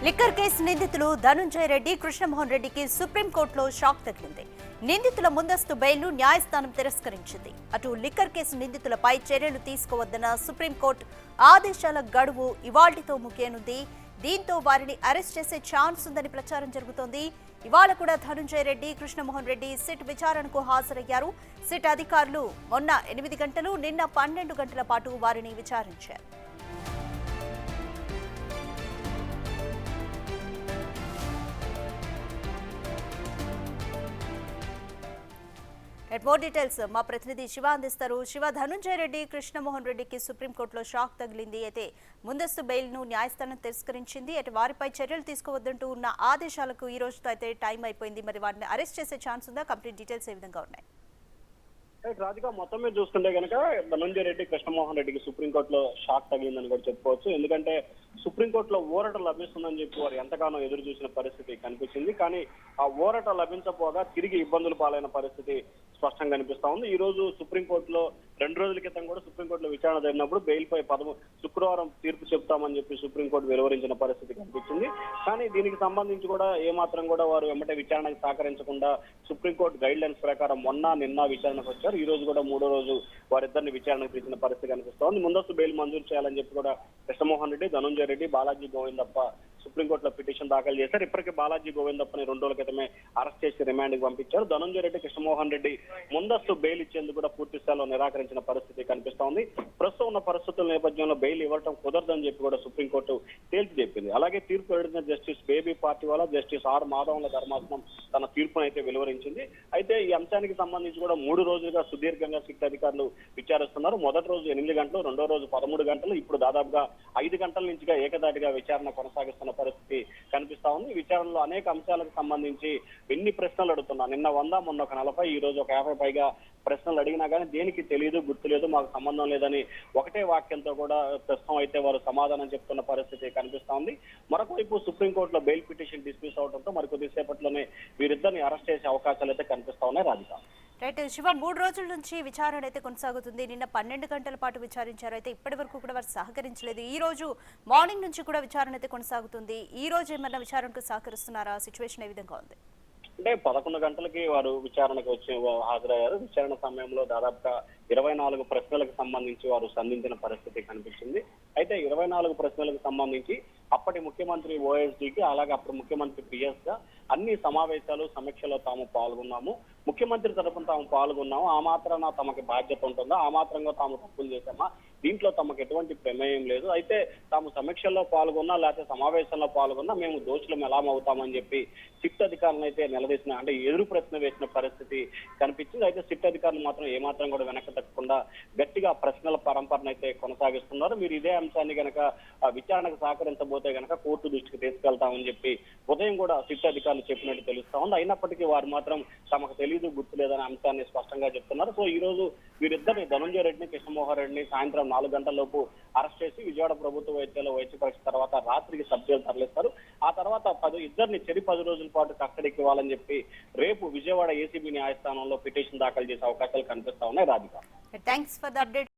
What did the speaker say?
Liquor case నిందితులు ధనుంజయ రెడ్డి, కృష్ణమోహన్ రెడ్డికి సుప్రీంకోర్టులో షాక్ తగిలింది. నిందితుల ముందస్తు బెయిల్ను న్యాయస్థానం తిరస్కరించింది. అటు లిక్కర్ కేసు నిందితులపై చర్యలు తీసుకోవద్దన్న సుప్రీంకోర్టు ఆదేశాల గడువు ఇవాళ్టితో ముగియనుంది. దీంతో వారిని అరెస్ట్ చేసే ఛాన్స్ ఉందని ప్రచారం జరుగుతోంది. ఇవాళ కూడా ధనుంజయ రెడ్డి, కృష్ణమోహన్ రెడ్డి సిట్ విచారణకు హాజరయ్యారు. సిట్ అధికారులు మొన్న 8 గంటలు, నిన్న 12 గంటల పాటు వారిని విచారించారు. మోర్ డీటెయిల్స్ మా ప్రతినిధి శివ అందిస్తారు. శివ, ధనుంజయ రెడ్డి, కృష్ణమోహన్ రెడ్డికి సుప్రీంకోర్టులో షాక్ తగిలింది. అయితే ముందస్తు బెయిల్ను న్యాయస్థానం తిరస్కరించింది. అయితే వారిపై చర్యలు తీసుకోవద్దంటూ ఉన్న ఆదేశాలకు ఈ రోజుతో అయితే టైం అయిపోయింది. మరి వారిని అరెస్ట్ చేసే ఛాన్స్ ఉందా? కంప్లీట్ డీటెయిల్స్ ఏ విధంగా ఉన్నాయి? రాజుగా మొత్తం మీద చూసుకుంటే కనుక ధనుంజయ రెడ్డి, కృష్ణమోహన్ రెడ్డికి సుప్రీంకోర్టులో షాక్ తగిలిందని కూడా చెప్పుకోవచ్చు. ఎందుకంటే సుప్రీంకోర్టులో ఊరట లభిస్తుందని చెప్పి వారు ఎంతగానో ఎదురు చూసిన పరిస్థితి కనిపించింది. కానీ ఆ ఊరట లభించకపోగా తిరిగి ఇబ్బందులు పాలైన పరిస్థితి స్పష్టంగా కనిపిస్తా ఉంది. ఈ రోజు సుప్రీంకోర్టులో 2 రోజుల క్రితం కూడా సుప్రీంకోర్టులో విచారణ జరిగినప్పుడు బెయిల్పై శుక్రవారం తీర్పు చెప్తామని చెప్పి సుప్రీంకోర్టు వెలువరించిన పరిస్థితి కనిపించింది. కానీ దీనికి సంబంధించి కూడా ఏమాత్రం కూడా వారు వెంబటే విచారణకు సహకరించకుండా సుప్రీంకోర్టు గైడ్ లైన్స్ ప్రకారం నిన్న విచారణకు వచ్చారు. ఈ రోజు కూడా 3వ రోజు వారిద్దరిని విచారణకు తీసిన పరిస్థితి కనిపిస్తోంది. ముందస్తు బెయిల్ మంజూరు చేయాలని చెప్పి కూడా కృష్ణమోహన్ రెడ్డి, ధనుంజయ రెడ్డి, బాలాజీ గోవిందప్ప సుప్రీంకోర్టులో పిటిషన్ దాఖలు చేశారు. ఇప్పటికే బాలాజీ గోవిందప్పని 2 రోజుల క్రితమే అరెస్ట్ చేసి రిమాండ్కి పంపించారు. ధనుంజయ రెడ్డి, కృష్ణమోహన్ రెడ్డి ముందస్తు బెయిల్ ఇచ్చేందుకు కూడా పూర్తి స్థాయిలో నిరాకరించిన పరిస్థితి కనిపిస్తోంది. ప్రస్తుతం ఉన్న పరిస్థితుల నేపథ్యంలో బెయిల్ ఇవ్వడం కుదరదని చెప్పి కూడా సుప్రీంకోర్టు తేల్చి చెప్పింది. అలాగే తీర్పు వెళ్లిన జస్టిస్ బేబీ పార్టీవాలా, జస్టిస్ ఆర్ మాధవన్ల ధర్మాసనం తన తీర్పును అయితే వెలువరించింది. అయితే ఈ అంశానికి సంబంధించి కూడా 3 రోజులుగా సుదీర్ఘంగా సిట్ అధికారులు విచారిస్తున్నారు. మొదటి రోజు 8 గంటలు, 2వ రోజు 13 గంటలు, ఇప్పుడు దాదాపుగా 5 గంటల నుంచిగా ఏకదాటిగా విచారణ కొనసాగిస్తున్న పరిస్థితి కనిపిస్తా ఉంది. విచారణలో అనేక అంశాలకు సంబంధించి ఎన్ని ప్రశ్నలు అడుగుతున్నా, నిన్న 100, మొన్న ఒక 40, ఈ రోజు ఒక 50 పైగా ప్రశ్నలు అడిగినా కానీ దేనికి తెలియదు, గుర్తులేదు, మాకు సంబంధం లేదని ఒకటే వాక్యంతో కూడా ప్రస్తుతం అయితే వారు సమాధానం చెప్తున్న పరిస్థితి కనిపిస్తా ఉంది. మరొక వైపు సుప్రీంకోర్టులో బెయిల్ పిటిషన్ డిస్మిస్ అవడంతో మరి కొద్దిసేపట్లోనే వీరిద్దరిని అరెస్ట్ చేసే అవకాశాలు అయితే కనిపిస్తా ఉన్నాయి. రాధిక, రైట్ శివ, 3 రోజుల నుంచి విచారణ అయితే కొనసాగుతుంది. నిన్న 12 గంటల పాటు విచారించారు. అయితే ఇప్పటి వరకు కూడా వారు సహకరించలేదు. ఈ రోజు మార్నింగ్ నుంచి కూడా విచారణ అయితే కొనసాగుతుంది. ఈ రోజు ఏమన్నా విచారణకు సహకరిస్తున్నారా? సిచ్యువేషన్ ఏ విధంగా ఉంది? అంటే 11 గంటలకి వారు విచారణకు వచ్చి హాజరయ్యారు. విచారణ సమయంలో దాదాపుగా 24 ప్రశ్నలకు సంబంధించి వారు సంధించిన పరిస్థితి కనిపించింది. అయితే 24 ప్రశ్నలకు సంబంధించి అప్పటి ముఖ్యమంత్రి ఓఎస్డీకి, అలాగే అప్పుడు ముఖ్యమంత్రి పిఎస్ గా అన్ని సమావేశాలు, సమీక్షలో తాము పాల్గొన్నాము, ముఖ్యమంత్రి తరఫున తాము పాల్గొన్నాము, ఆ మాత్రాన తమకి బాధ్యత ఉంటుందా, ఆ మాత్రంగా తాము తప్పులు చేశామా, దీంట్లో తమకు ఎటువంటి ప్రమేయం లేదు, అయితే తాము సమీక్షల్లో పాల్గొన్నా లేకపోతే సమావేశంలో పాల్గొన్నా మేము దోషులం ఎలా అవుతామని చెప్పి సిట్ అధికారులను అయితే నిలదీసిన, అంటే ఎదురు ప్రశ్న వేసిన పరిస్థితి కనిపించింది. అయితే సిట్ అధికారులు మాత్రం ఏమాత్రం కూడా వెనక్కి తగ్గకుండా గట్టిగా ప్రశ్నల పరంపరను అయితే కొనసాగిస్తున్నారు. మీరు ఇదే అంశాన్ని గనక విచారణకు సహకరించబోతే గనక కోర్టు దృష్టికి తీసుకెళ్తామని చెప్పి ఉదయం కూడా సిట్ అధికారులు చెప్పినట్టు తెలుస్తా ఉంది. అయినప్పటికీ వారు మాత్రం తమకు తెలియదు, గుర్తులేదనే అంశాన్ని స్పష్టంగా చెప్తున్నారు. సో ఈ రోజు వీరిద్దరిని, ధనుంజయ రెడ్డిని, కృష్ణమోహన్ రెడ్డిని సాయంత్రం 4 గంటల లోపు అరెస్ట్ చేసి విజయవాడ ప్రభుత్వ వైద్యాలయంలో వైద్య పరీక్ష తర్వాత రాత్రికి సబ్ జైలు తరలిస్తారు. ఆ తర్వాత ఇద్దరిని 10 రోజుల పాటు కస్టడీకి ఇవ్వాలని చెప్పి రేపు విజయవాడ ఏసీబీ న్యాయస్థానంలో పిటిషన్ దాఖలు చేసే అవకాశాలు కనిపిస్తా ఉన్నాయి. Radhika, thanks for the update.